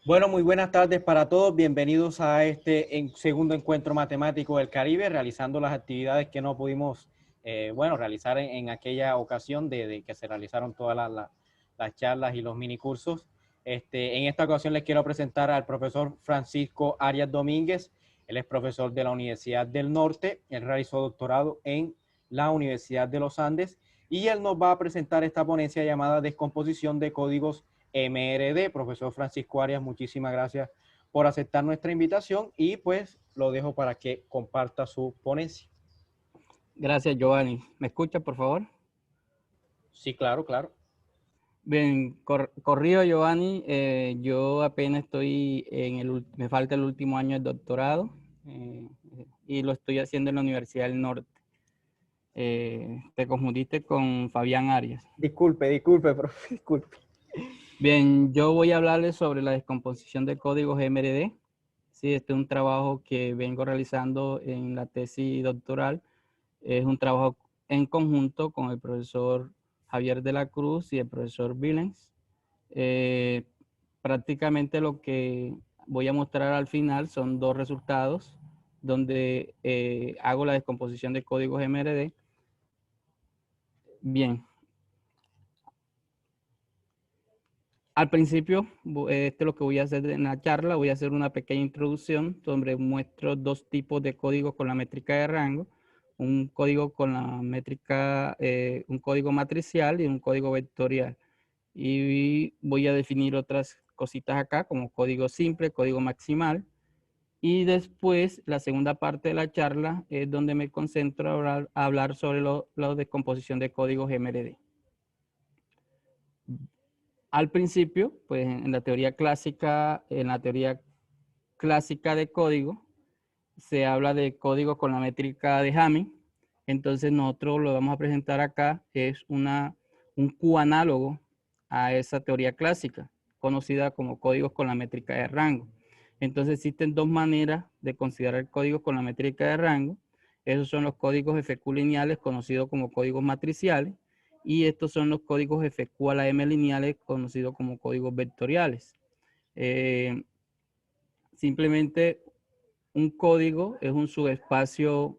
Bueno, muy buenas tardes para todos. Bienvenidos a este segundo encuentro matemático del Caribe, realizando las actividades que no pudimos, realizar en aquella ocasión de que se realizaron todas las charlas y los minicursos. En esta ocasión les quiero presentar al profesor Francisco Arias Domínguez. Él es profesor de la Universidad del Norte. Él realizó doctorado en la Universidad de los Andes y él nos va a presentar esta ponencia llamada Descomposición de Códigos MRD. Profesor Francisco Arias, muchísimas gracias por aceptar nuestra invitación y pues lo dejo para que comparta su ponencia. Gracias, Giovanni. ¿Me escucha, por favor? Sí, claro, claro. Bien, corrido, Giovanni. Yo apenas estoy me falta el último año del doctorado y lo estoy haciendo en la Universidad del Norte. Te confundiste con Fabián Arias. Disculpe, profe, disculpe. Bien, yo voy a hablarles sobre la descomposición de códigos MRD. Sí, este es un trabajo que vengo realizando en la tesis doctoral. Es un trabajo en conjunto con el profesor Javier de la Cruz y el profesor Vilens. Prácticamente lo que voy a mostrar al final son dos resultados donde hago la descomposición de códigos MRD. Bien. Al principio, esto es lo que voy a hacer en la charla. Voy a hacer una pequeña introducción donde muestro dos tipos de códigos con la métrica de rango. Un código con la métrica, un código matricial y un código vectorial. Y voy a definir otras cositas acá como código simple, código maximal. Y después, la segunda parte de la charla es donde me concentro a hablar sobre la descomposición de códigos MRD. Al principio, pues en la teoría clásica de código, se habla de código con la métrica de Hamming. Entonces nosotros lo vamos a presentar acá, es un Q análogo a esa teoría clásica, conocida como códigos con la métrica de rango. Entonces existen dos maneras de considerar códigos con la métrica de rango. Esos son los códigos FQ lineales, conocidos como códigos matriciales, y estos son los códigos FQ a la M lineales, conocidos como códigos vectoriales. Simplemente un código es un subespacio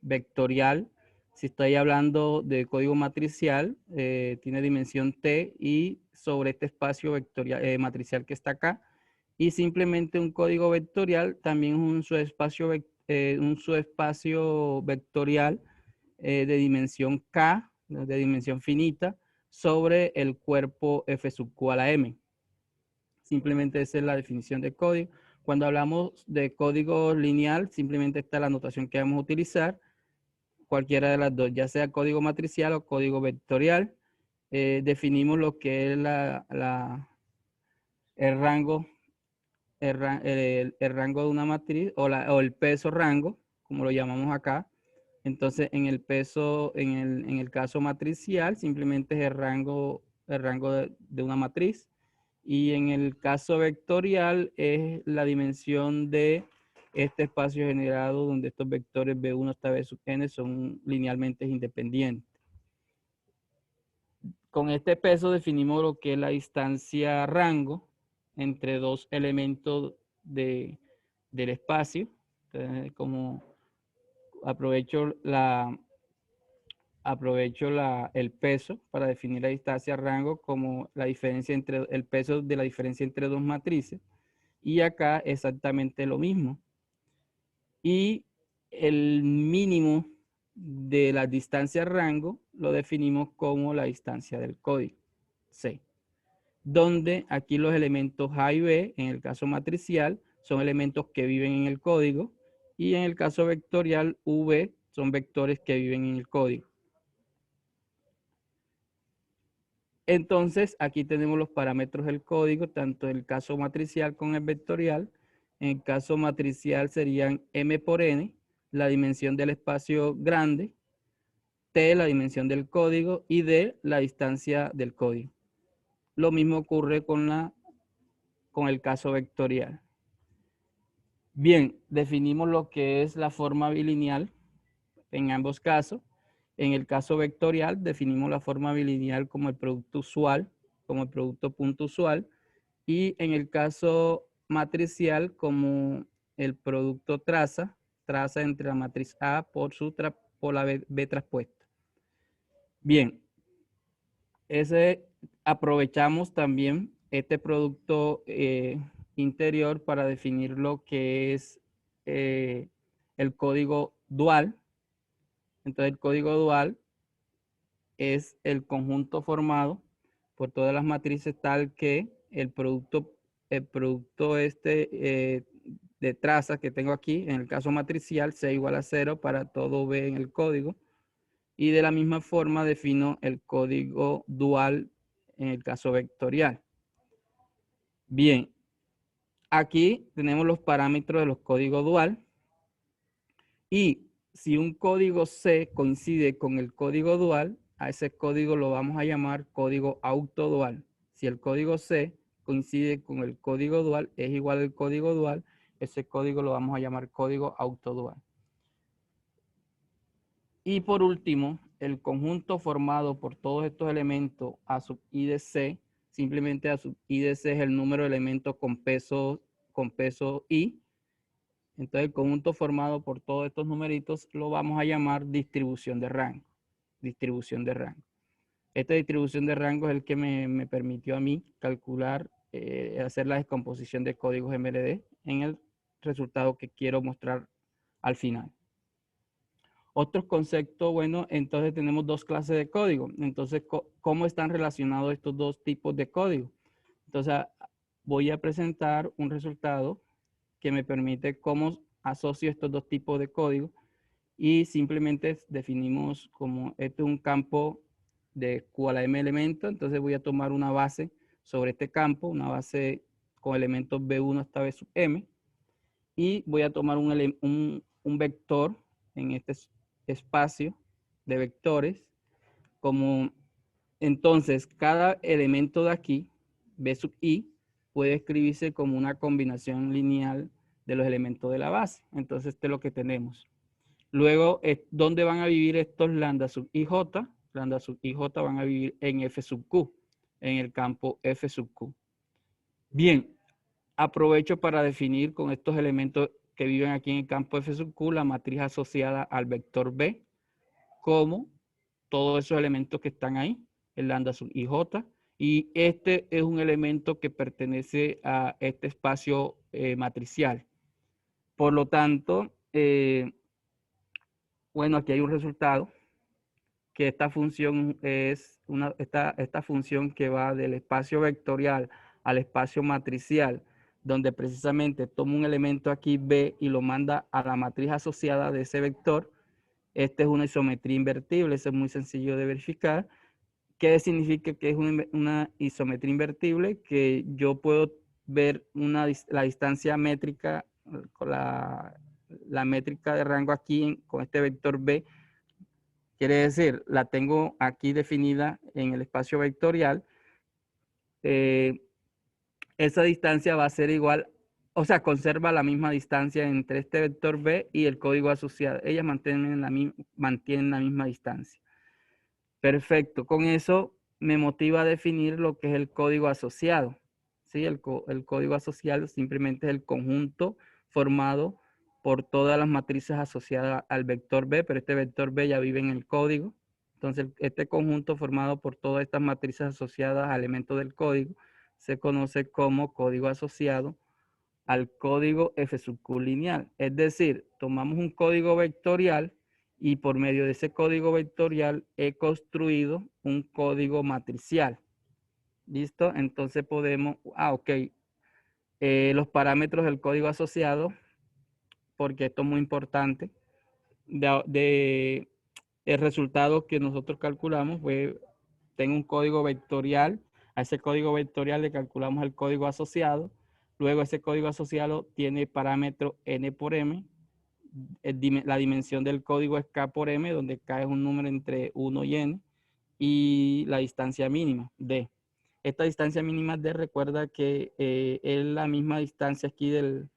vectorial. Si estoy hablando de código matricial, tiene dimensión T y sobre este espacio vectorial, matricial que está acá. Y simplemente un código vectorial también es un subespacio vectorial de dimensión K, de dimensión finita, sobre el cuerpo F sub Q a la M. Simplemente esa es la definición de código. Cuando hablamos de código lineal, simplemente está la notación que vamos a utilizar, cualquiera de las dos, ya sea código matricial o código vectorial. Definimos lo que es el rango, el rango de una matriz o el peso rango, como lo llamamos acá. Entonces, en el caso matricial, simplemente es el rango de una matriz. Y en el caso vectorial es la dimensión de este espacio generado donde estos vectores B1 hasta B sub n son linealmente independientes. Con este peso definimos lo que es la distancia rango entre dos elementos del espacio. Entonces, como aprovecho el peso para definir la distancia rango como la diferencia entre el peso de la diferencia entre dos matrices. Y acá exactamente lo mismo. Y el mínimo de la distancia rango lo definimos como la distancia del código, C. Donde aquí los elementos A y B, en el caso matricial, son elementos que viven en el código. Y en el caso vectorial, V son vectores que viven en el código. Entonces, aquí tenemos los parámetros del código, tanto en el caso matricial como en el vectorial. En el caso matricial serían M por N, la dimensión del espacio grande, T, la dimensión del código, y D, la distancia del código. Lo mismo ocurre con el caso vectorial. Bien, definimos lo que es la forma bilineal en ambos casos. En el caso vectorial, definimos la forma bilineal como el producto usual, como el producto punto usual. Y en el caso matricial, como el producto traza entre la matriz A por la B traspuesta. Bien, aprovechamos también este producto interior para definir lo que es el código dual. Entonces, el código dual es el conjunto formado por todas las matrices tal que el producto de trazas que tengo aquí, en el caso matricial, sea igual a 0 para todo B en el código. Y de la misma forma defino el código dual en el caso vectorial. Bien, aquí tenemos los parámetros de los códigos dual. Y si un código C coincide con el código dual, a ese código lo vamos a llamar código autodual. Si el código C coincide con el código dual, es igual al código dual, ese código lo vamos a llamar código autodual. Y por último, el conjunto formado por todos estos elementos A sub I de C, simplemente A sub I de C es el número de elementos con peso I. Entonces el conjunto formado por todos estos numeritos lo vamos a llamar distribución de rango. Distribución de rango. Esta distribución de rango es el que me permitió a mí calcular, hacer la descomposición de códigos MLD en el resultado que quiero mostrar al final. Otros conceptos, bueno, entonces tenemos dos clases de código. Entonces, ¿cómo están relacionados estos dos tipos de código? Entonces, voy a presentar un resultado que me permite cómo asocio estos dos tipos de código y simplemente definimos como este es un campo de Q a la M elemento. Entonces, voy a tomar una base sobre este campo, una base con elementos B1 hasta B sub M y voy a tomar un vector en este espacio de vectores, como entonces cada elemento de aquí, B sub I, puede escribirse como una combinación lineal de los elementos de la base. Entonces, esto es lo que tenemos. Luego, ¿dónde van a vivir estos lambda sub IJ? Lambda sub IJ van a vivir en F sub Q, en el campo F sub Q. Bien, aprovecho para definir con estos elementos que viven aquí en el campo F sub Q la matriz asociada al vector B, como todos esos elementos que están ahí, el lambda sub IJ, y este es un elemento que pertenece a este espacio matricial. Por lo tanto, bueno, aquí hay un resultado, que esta función es esta función que va del espacio vectorial al espacio matricial, donde precisamente toma un elemento aquí B y lo manda a la matriz asociada de ese vector. Esta es una isometría invertible, eso es muy sencillo de verificar. ¿Qué significa que es una isometría invertible? Que yo puedo ver la distancia métrica, con la métrica de rango aquí con este vector B. Quiere decir, la tengo aquí definida en el espacio vectorial. Esa distancia va a ser igual, o sea, conserva la misma distancia entre este vector B y el código asociado. Ellas mantienen la misma distancia. Perfecto. Con eso me motiva a definir lo que es el código asociado. ¿Sí? El código asociado simplemente es el conjunto formado por todas las matrices asociadas al vector B, pero este vector B ya vive en el código. Entonces, este conjunto formado por todas estas matrices asociadas a elementos del código se conoce como código asociado al código F sub Q lineal. Es decir, tomamos un código vectorial y por medio de ese código vectorial he construido un código matricial. ¿Listo? Entonces podemos, ok, los parámetros del código asociado, porque esto es muy importante, el resultado que nosotros calculamos fue, tengo un código vectorial, a ese código vectorial le calculamos el código asociado, luego ese código asociado tiene parámetro n por m, la dimensión del código es k por m, donde k es un número entre 1 y n, y la distancia mínima, d. Esta distancia mínima d, recuerda que es la misma distancia aquí del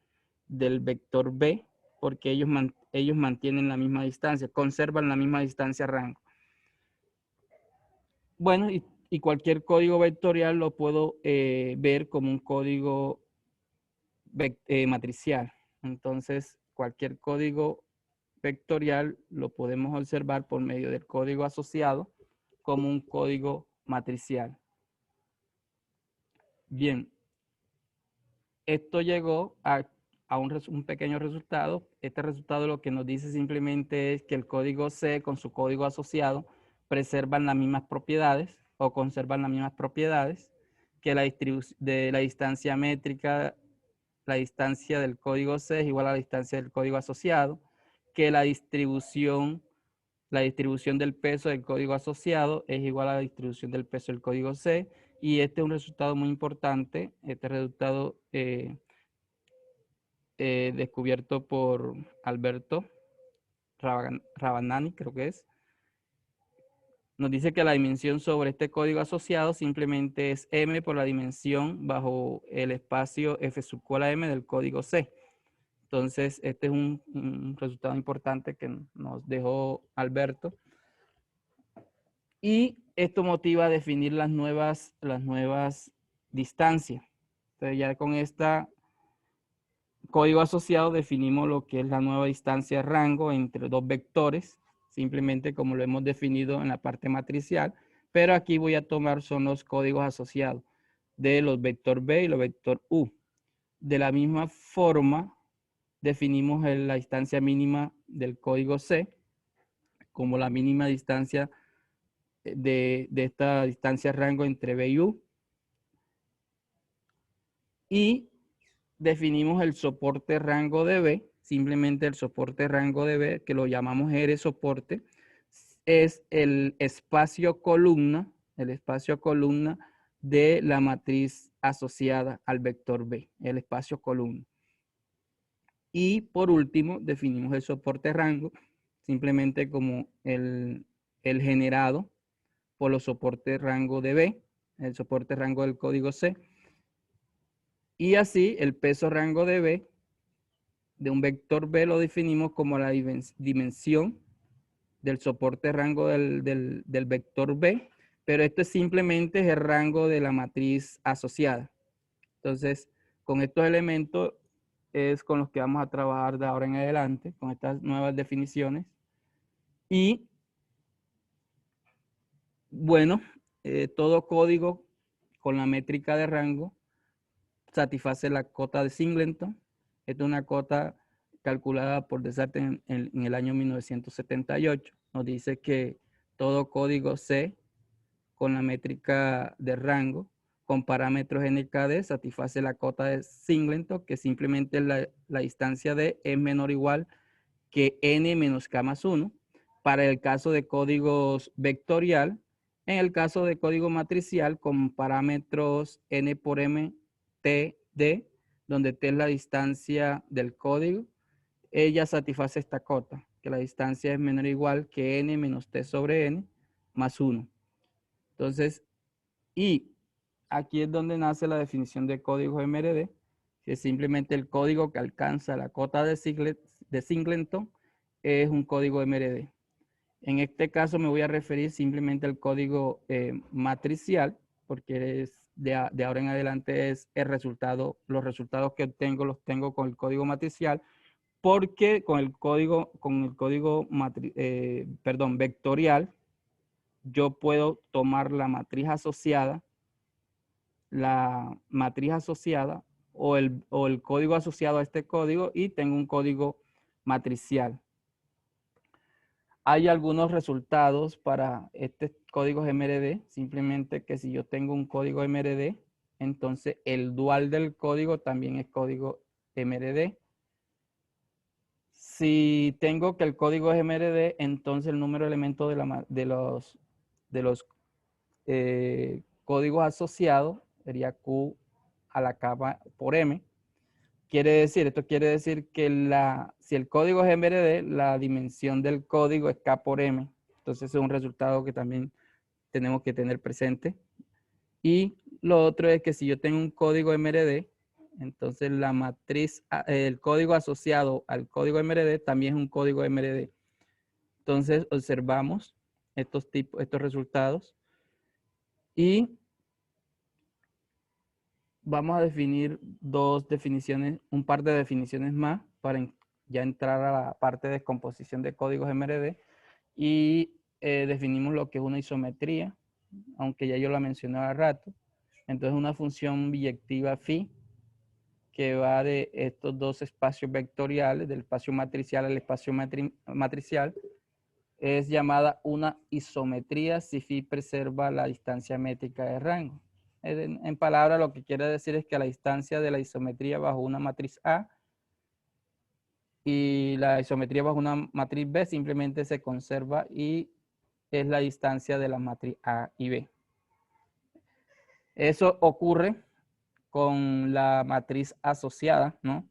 vector b, porque ellos mantienen la misma distancia, conservan la misma distancia rango. Bueno, y y cualquier código vectorial lo puedo ver como un código matricial. Entonces, cualquier código vectorial lo podemos observar por medio del código asociado como un código matricial. Bien, esto llegó a un pequeño resultado. Este resultado lo que nos dice simplemente es que el código C con su código asociado preservan las mismas propiedades o conservan las mismas propiedades que de la distancia métrica. La distancia del código C es igual a la distancia del código asociado, que la distribución del peso del código asociado es igual a la distribución del peso del código C, y este es un resultado muy importante. Este resultado descubierto por Alberto Ravanani, creo que es. Nos dice que la dimensión sobre este código asociado simplemente es m por la dimensión bajo el espacio f sub cola m del código C. Entonces, este es un resultado importante que nos dejó Alberto. Y esto motiva a definir las nuevas distancias. Entonces, ya con este código asociado definimos lo que es la nueva distancia rango entre dos vectores, simplemente como lo hemos definido en la parte matricial, pero aquí voy a tomar son los códigos asociados de los vector B y los vector U. De la misma forma, definimos la distancia mínima del código C como la mínima distancia de esta distancia rango entre B y U. Y definimos el soporte rango de B, simplemente el soporte rango de B, que lo llamamos R soporte, es el espacio columna de la matriz asociada al vector B, el espacio columna. Y por último, definimos el soporte rango simplemente como el generado por los soportes rango de B, el soporte rango del código C. Y así el peso rango de B de un vector B lo definimos como la dimensión del soporte rango del vector B, pero esto es simplemente el rango de la matriz asociada. Entonces, con estos elementos es con los que vamos a trabajar de ahora en adelante, con estas nuevas definiciones. Y bueno, todo código con la métrica de rango satisface la cota de Singleton. Esta es una cota calculada por Desarten en el año 1978. Nos dice que todo código C con la métrica de rango con parámetros NKD satisface la cota de Singleton, que simplemente la distancia D es menor o igual que n menos k más 1. Para el caso de códigos vectorial, en el caso de código matricial con parámetros n por m, t, d, donde t es la distancia del código, ella satisface esta cota, que la distancia es menor o igual que n menos t sobre n más 1. Entonces, y aquí es donde nace la definición de código MRD, que es simplemente el código que alcanza la cota de Singleton es un código MRD. En este caso me voy a referir simplemente al código matricial, porque es de ahora en adelante es el resultado, los resultados que obtengo los tengo con el código matricial, porque con el código vectorial, yo puedo tomar la matriz asociada o el código asociado a este código y tengo un código matricial. Hay algunos resultados para este código MRD, simplemente que si yo tengo un código MRD, entonces el dual del código también es código MRD. Si tengo que el código es MRD, entonces el número de elementos de los códigos asociados sería Q a la K por M. Esto quiere decir que si el código es MRD, la dimensión del código es K por M. Entonces es un resultado que también tenemos que tener presente. Y lo otro es que si yo tengo un código MRD, entonces la matriz, el código asociado al código MRD también es un código MRD. Entonces observamos estos resultados. Y vamos a definir dos definiciones, un par de definiciones más para ya entrar a la parte de descomposición de códigos MRD. Y definimos lo que es una isometría, aunque ya yo la mencioné hace rato. Entonces, una función biyectiva phi que va de estos dos espacios vectoriales, del espacio matricial al espacio matricial, es llamada una isometría si phi preserva la distancia métrica de rango. En palabras, lo que quiere decir es que la distancia de la isometría bajo una matriz A y la isometría bajo una matriz B simplemente se conserva y es la distancia de la matriz A y B. Eso ocurre con la matriz asociada, ¿no?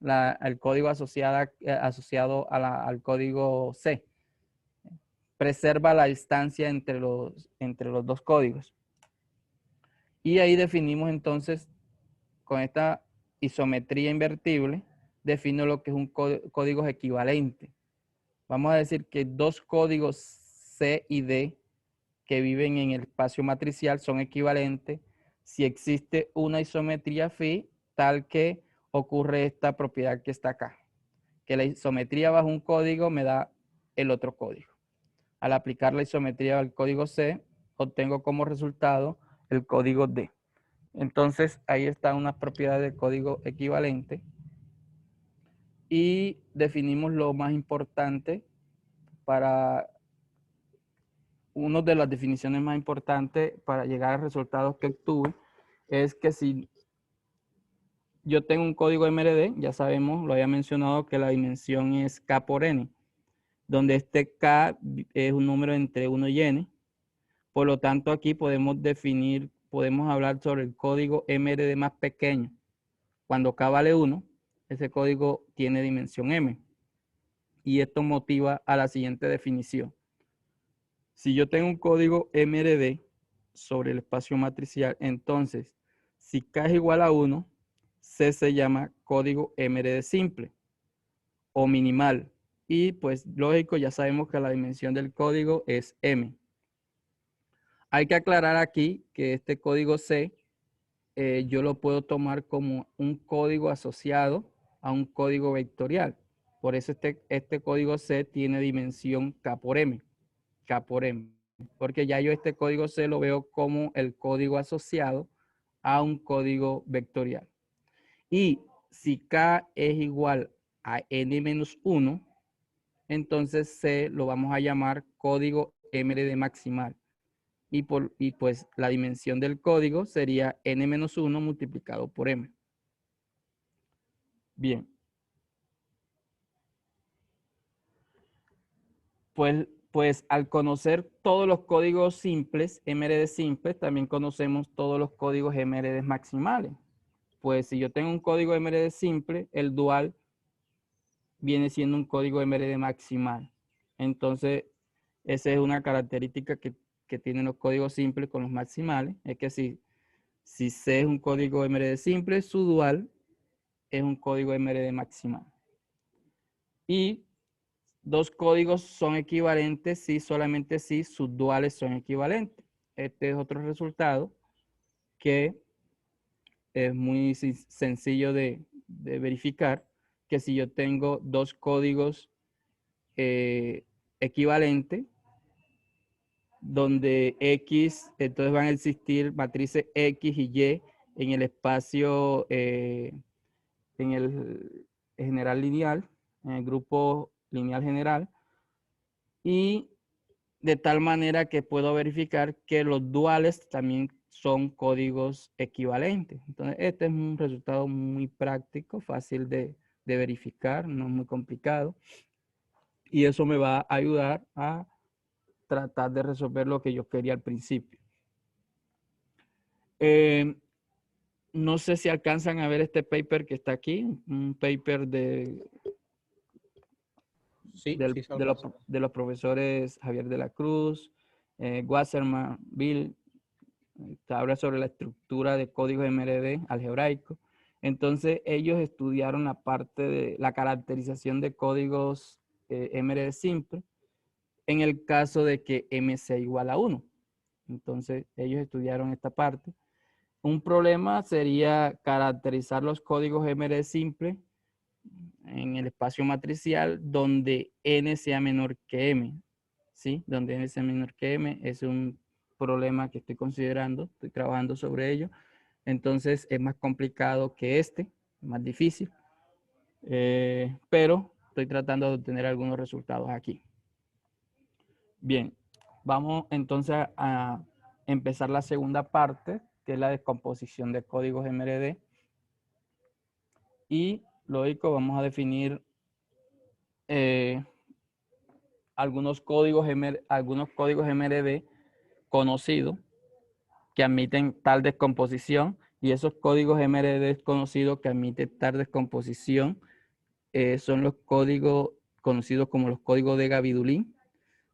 El código asociado al código C. Preserva la distancia entre los dos códigos. Y ahí definimos entonces, con esta isometría invertible, defino lo que es un código equivalente. Vamos a decir que dos códigos C y D que viven en el espacio matricial son equivalentes si existe una isometría phi tal que ocurre esta propiedad que está acá, que la isometría bajo un código me da el otro código. Al aplicar la isometría al código C, obtengo como resultado el código D. Entonces, ahí está una propiedad del código equivalente. Y definimos lo más importante para una de las definiciones más importantes para llegar a resultados que obtuve es que si yo tengo un código MRD, ya sabemos, lo había mencionado, que la dimensión es K por N, donde este K es un número entre 1 y N. Por lo tanto, aquí podemos hablar sobre el código MRD más pequeño. Cuando K vale 1, ese código tiene dimensión M. Y esto motiva a la siguiente definición. Si yo tengo un código MRD sobre el espacio matricial, entonces, si K es igual a 1, C se llama código MRD simple o minimal. Y pues lógico, ya sabemos que la dimensión del código es M. Hay que aclarar aquí que este código C yo lo puedo tomar como un código asociado a un código vectorial. Por eso este código C tiene dimensión K por M. K por M. Porque ya yo este código C lo veo como el código asociado a un código vectorial. Y si K es igual a N-1, entonces C lo vamos a llamar código MRD maximal. Y pues la dimensión del código sería N-1 multiplicado por M. Bien. Pues al conocer todos los códigos simples, MRD simples, también conocemos todos los códigos MRD maximales. Pues si yo tengo un código MRD simple, el dual viene siendo un código MRD maximal. Entonces, esa es una característica que tienen los códigos simples con los maximales. Es que si C es un código MRD simple, su dual es un código MRD maximal. Y dos códigos son equivalentes solamente si sus duales son equivalentes. Este es otro resultado que es muy sencillo de verificar, que si yo tengo dos códigos equivalentes, donde X, entonces van a existir matrices X y Y en el espacio, en el general lineal, en el grupo lineal general, y de tal manera que puedo verificar que los duales también son códigos equivalentes. Entonces, este es un resultado muy práctico, fácil de verificar, no muy complicado. Y eso me va a ayudar a tratar de resolver lo que yo quería al principio. No sé si alcanzan a ver este paper que está aquí, un paper Sí, sí, de los profesores Javier de la Cruz, Wasserman, Bill, que habla sobre la estructura de códigos MRD algebraico. Entonces, ellos estudiaron la parte de la caracterización de códigos MRD simple en el caso de que M sea igual a 1. Entonces, ellos estudiaron esta parte. Un problema sería caracterizar los códigos MRD simple en el espacio matricial donde n sea menor que m, ¿sí? Donde n sea menor que m es un problema que estoy considerando, estoy trabajando sobre ello. Entonces es más complicado que este, más difícil, pero estoy tratando de obtener algunos resultados aquí. Bien, vamos entonces a empezar la segunda parte, que es la descomposición de códigos MRD. Y lógico, vamos a definir algunos códigos MRD conocidos que admiten tal descomposición, y esos códigos MRD conocidos que admiten tal descomposición son los códigos conocidos como los códigos de Gabidulin.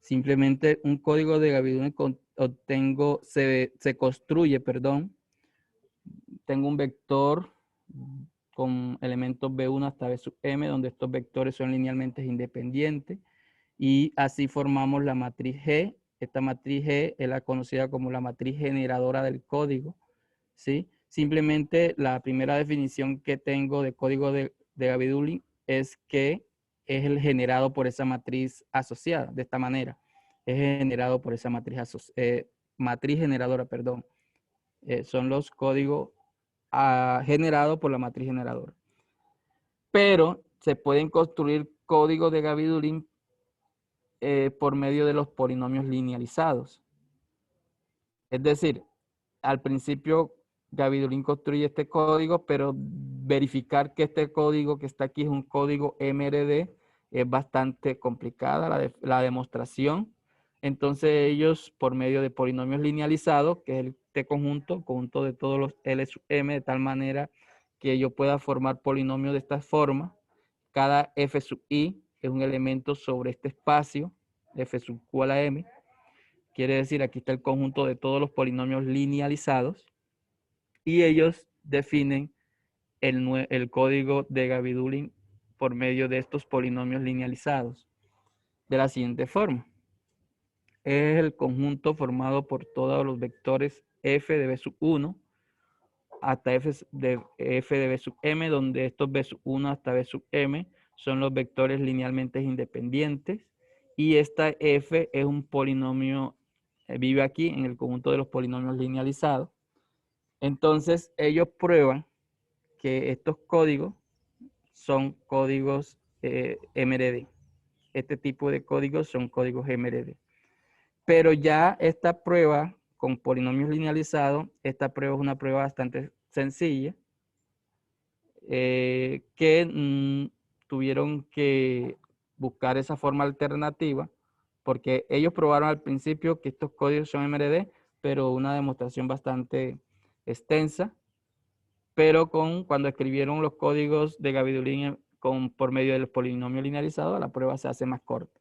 Simplemente un código de Gabidulin se construye, tengo un vector con elementos B1 hasta B sub M, donde estos vectores son linealmente independientes, y así formamos la matriz G. Esta matriz G es la conocida como la matriz generadora del código, ¿sí? Simplemente la primera definición que tengo de código de Gabidulin es que es el generado por esa matriz asociada, de esta manera. Es generado por esa matriz generadora, perdón. Son los códigos generados por la matriz generadora. Pero se pueden construir códigos de Gabidulin por medio de los polinomios linealizados. Es decir, al principio Gabidulin construye este código, pero verificar que este código que está aquí es un código MRD es bastante complicada la demostración. Entonces ellos, por medio de polinomios linealizados, que es este conjunto de todos los L sub M, de tal manera que yo pueda formar polinomios de esta forma. Cada F sub I es un elemento sobre este espacio, F sub Q a la M. Quiere decir, aquí está el conjunto de todos los polinomios linealizados, y ellos definen el código de Gabidulin por medio de estos polinomios linealizados de la siguiente forma. Es el conjunto formado por todos los vectores f de b sub 1 hasta f de b sub m, donde estos b sub 1 hasta b sub m son los vectores linealmente independientes, y esta f es un polinomio, vive aquí en el conjunto de los polinomios linealizados. Entonces ellos prueban que estos códigos son códigos MRD. Este tipo de códigos son códigos MRD. Pero ya esta prueba con polinomios linealizados, esta prueba es una prueba bastante sencilla, que tuvieron que buscar esa forma alternativa, porque ellos probaron al principio que estos códigos son MRD, pero una demostración bastante extensa. Pero cuando escribieron los códigos de Gabidulin por medio del polinomio linealizado, la prueba se hace más corta.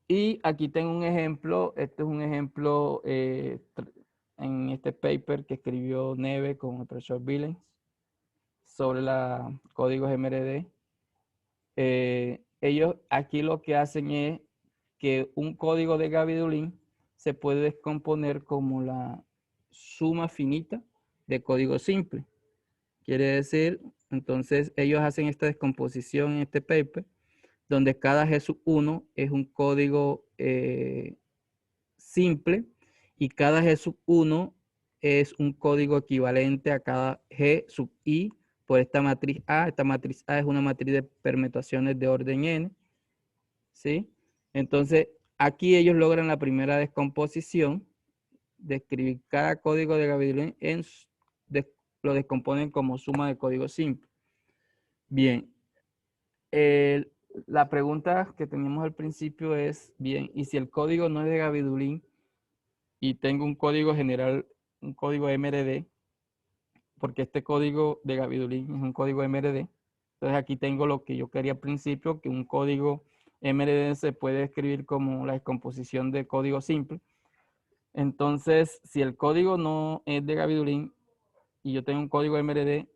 Y aquí tengo un ejemplo. Este es un ejemplo en este paper que escribió Neve con el profesor Billings sobre los códigos MRD. Ellos aquí lo que hacen es que un código de Gabidulin se puede descomponer como la suma finita de código simple. Quiere decir, entonces ellos hacen esta descomposición en este paper, donde cada G sub 1 es un código simple, y cada G sub 1 es un código equivalente a cada G sub I por esta matriz A. Esta matriz A es una matriz de permutaciones de orden n, ¿sí? Entonces, aquí ellos logran la primera descomposición de escribir cada código de Gabidulin lo descomponen como suma de código simple. Bien, la pregunta que teníamos al principio es, bien, ¿y si el código no es de Gabidulin y tengo un código general, un código MRD, porque este código de Gabidulin es un código MRD? Entonces aquí tengo lo que yo quería al principio, que un código MRD se puede escribir como la descomposición de código simple. Entonces, si el código no es de Gabidulin y yo tengo un código MRD,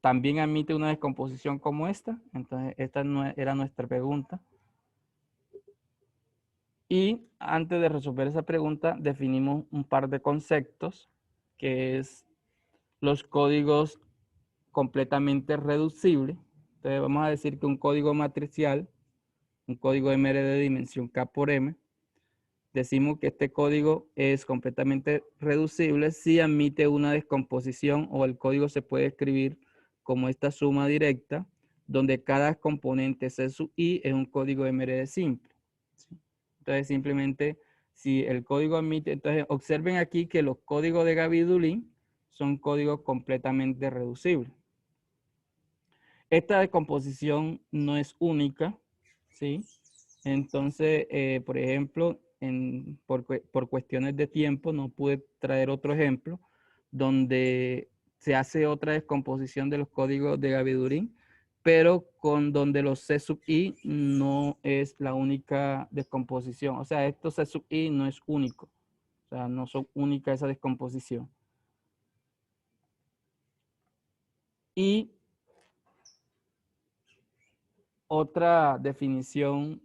¿también admite una descomposición como esta? Entonces, esta no era nuestra pregunta. Y antes de resolver esa pregunta, definimos un par de conceptos, que es los códigos completamente reducibles. Entonces vamos a decir que un código matricial, un código MR de dimensión K por M, decimos que este código es completamente reducible si admite una descomposición, o el código se puede escribir como esta suma directa, donde cada componente C sub i es un código MRD simple. Entonces simplemente si el código admite, entonces observen aquí que los códigos de Gaby-Dulin son códigos completamente reducibles. Esta descomposición no es única, ¿sí? Entonces, por ejemplo, por cuestiones de tiempo no pude traer otro ejemplo donde se hace otra descomposición de los códigos de Gaby-Dulin, pero con donde los C sub i no es la única descomposición. O sea, estos C sub i no es único. O sea, no son única esa descomposición. Y otra definición,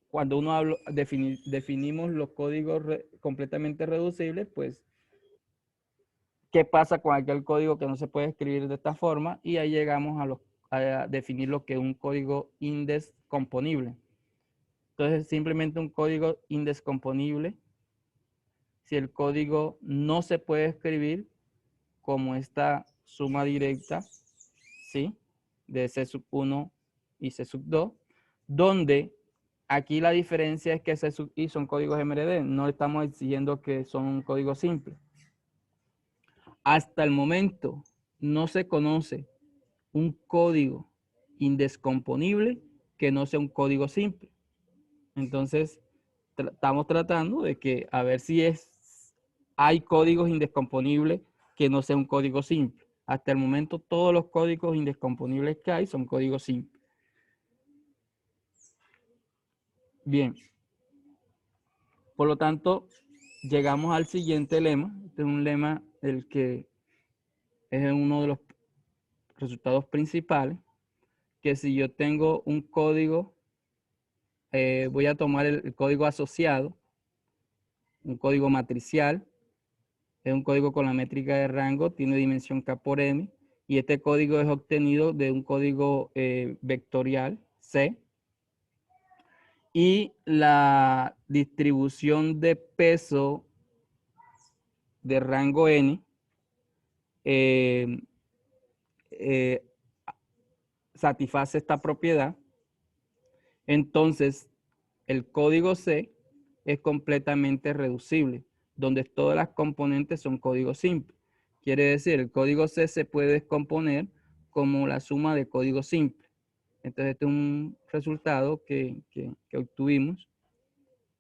cuando uno habla, definimos los códigos completamente reducibles, pues, ¿qué pasa con aquel código que no se puede escribir de esta forma? Y ahí llegamos a definir lo que es un código indescomponible. Entonces, simplemente un código indescomponible, si el código no se puede escribir como esta suma directa, ¿sí? De C sub 1 y C sub 2, donde aquí la diferencia es que C sub i son códigos MRD, no estamos exigiendo que son un código simple. Hasta el momento no se conoce un código indescomponible que no sea un código simple. Entonces, estamos tratando de que a ver si hay códigos indescomponibles que no sea un código simple. Hasta el momento todos los códigos indescomponibles que hay son códigos simples. Bien. Por lo tanto, llegamos al siguiente lema. Este es un lema el que es uno de los resultados principales, que si yo tengo un código, voy a tomar el código asociado, un código matricial, es un código con la métrica de rango, tiene dimensión K por M, y este código es obtenido de un código vectorial C, y la distribución de peso de rango N eh, satisface esta propiedad. Entonces, el código C es completamente reducible, donde todas las componentes son código simple. Quiere decir, el código C se puede descomponer como la suma de código simple. Entonces, este es un resultado que obtuvimos,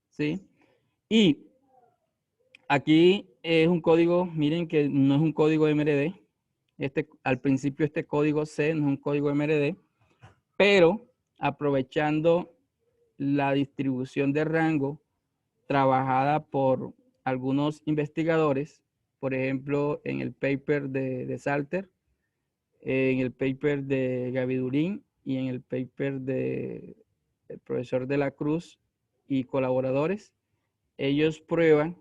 ¿sí? Y aquí es un código, miren que no es un código MRD. Al principio este código C no es un código MRD, pero aprovechando la distribución de rango trabajada por algunos investigadores, por ejemplo, en el paper de Salter, en el paper de Gaby-Dulin y en el paper del profesor de la Cruz y colaboradores, ellos prueban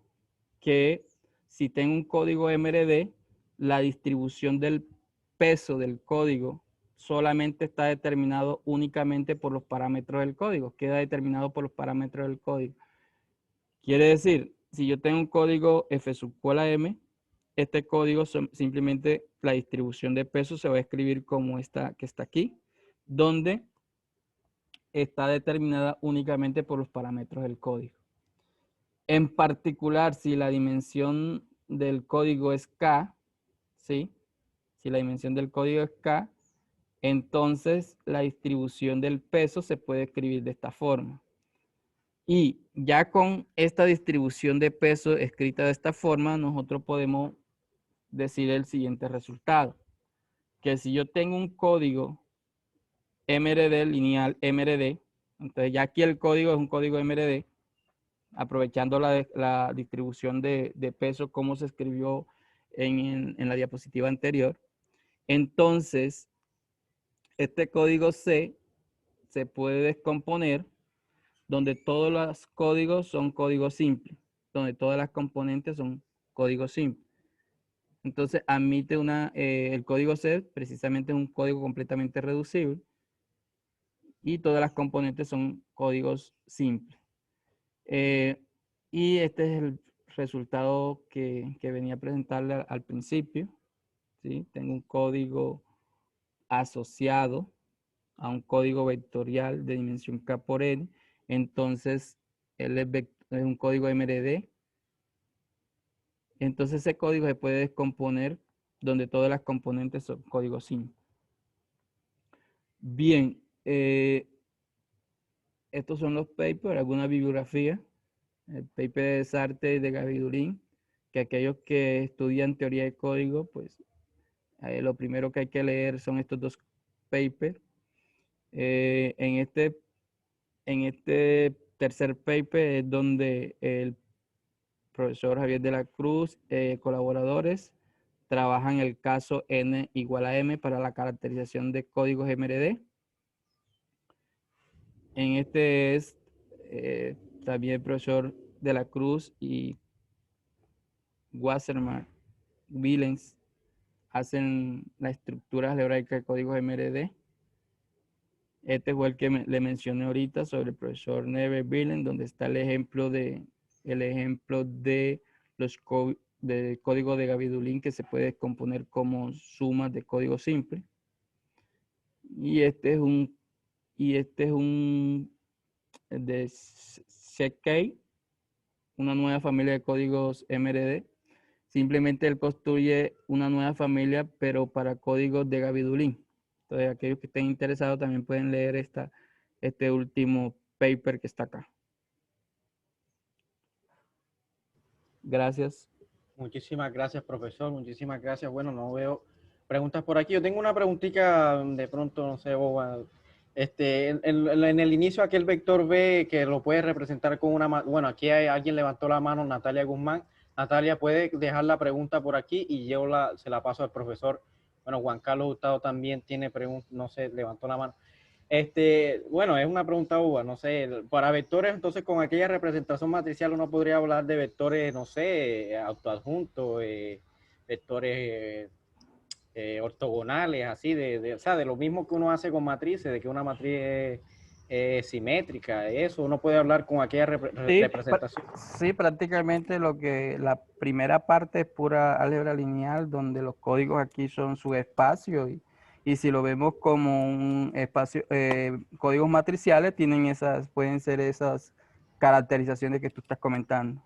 que si tengo un código MRD, la distribución del peso del código solamente está determinado únicamente por los parámetros del código, queda determinado por los parámetros del código. Quiere decir, si yo tengo un código F sub cola M, este código simplemente la distribución de peso se va a escribir como esta que está aquí, donde está determinada únicamente por los parámetros del código. En particular, si la dimensión del código es K, ¿sí? Si la dimensión del código es K, entonces la distribución del peso se puede escribir de esta forma. Y ya con esta distribución de peso escrita de esta forma, nosotros podemos decir el siguiente resultado. Que si yo tengo un código MRD, lineal MRD, entonces ya aquí el código es un código MRD, aprovechando la distribución de peso como se escribió en la diapositiva anterior. Entonces, este código C se puede descomponer donde todos los códigos son códigos simples, donde todas las componentes son códigos simples. Entonces admite el código C precisamente es un código completamente reducible y todas las componentes son códigos simples. Y este es el resultado que venía a presentarle al principio. ¿Sí? Tengo un código asociado a un código vectorial de dimensión K por N. Entonces, él es un código MRD. Entonces, ese código se puede descomponer donde todas las componentes son códigos simples. Bien, estos son los papers, alguna bibliografía. El paper de Sarte de Gavidurín, que aquellos que estudian teoría de código, pues lo primero que hay que leer son estos dos papers. En este tercer paper es donde el profesor Javier de la Cruz, colaboradores, trabajan el caso N igual a M para la caracterización de códigos MRD. En este es también el profesor de la Cruz y Wasserman, Willens, hacen la estructura algebraica de códigos MRD. Este fue el que le mencioné ahorita sobre el profesor Never Billen, donde está el ejemplo de de código de Gavidulin que se puede descomponer como sumas de código simple. Y este es un de CK, una nueva familia de códigos MRD. Simplemente él construye una nueva familia, pero para códigos de Gavidulin. Entonces, aquellos que estén interesados también pueden leer este último paper que está acá. Gracias. Muchísimas gracias, profesor. Muchísimas gracias. Bueno, no veo preguntas por aquí. Yo tengo una preguntita de pronto, no sé, boba. En el inicio aquel vector B que lo puede representar con una... Bueno, aquí alguien levantó la mano, Natalia Guzmán. Natalia, puede dejar la pregunta por aquí y yo se la paso al profesor. Bueno, Juan Carlos Hurtado también tiene preguntas, no sé, levantó la mano. Bueno, es una pregunta uva, no sé, para vectores, entonces con aquella representación matricial uno podría hablar de vectores, no sé, autoadjuntos, vectores ortogonales, así, o sea, de lo mismo que uno hace con matrices, de que una matriz es simétrica, eso, uno puede hablar con aquella representación. Sí, prácticamente la primera parte es pura álgebra lineal, donde los códigos aquí son subespacios y si lo vemos como un espacio, códigos matriciales pueden ser esas caracterizaciones que tú estás comentando.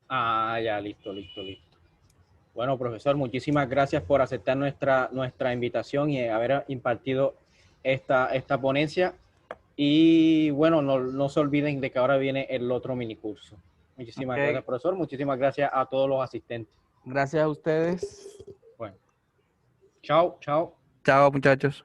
Ah, ya, listo. Bueno, profesor, muchísimas gracias por aceptar nuestra invitación y haber impartido esta ponencia. Y bueno, no se olviden de que ahora viene el otro minicurso. Muchísimas gracias, profesor. Muchísimas gracias a todos los asistentes. Gracias a ustedes. Bueno, chao. Chao, muchachos.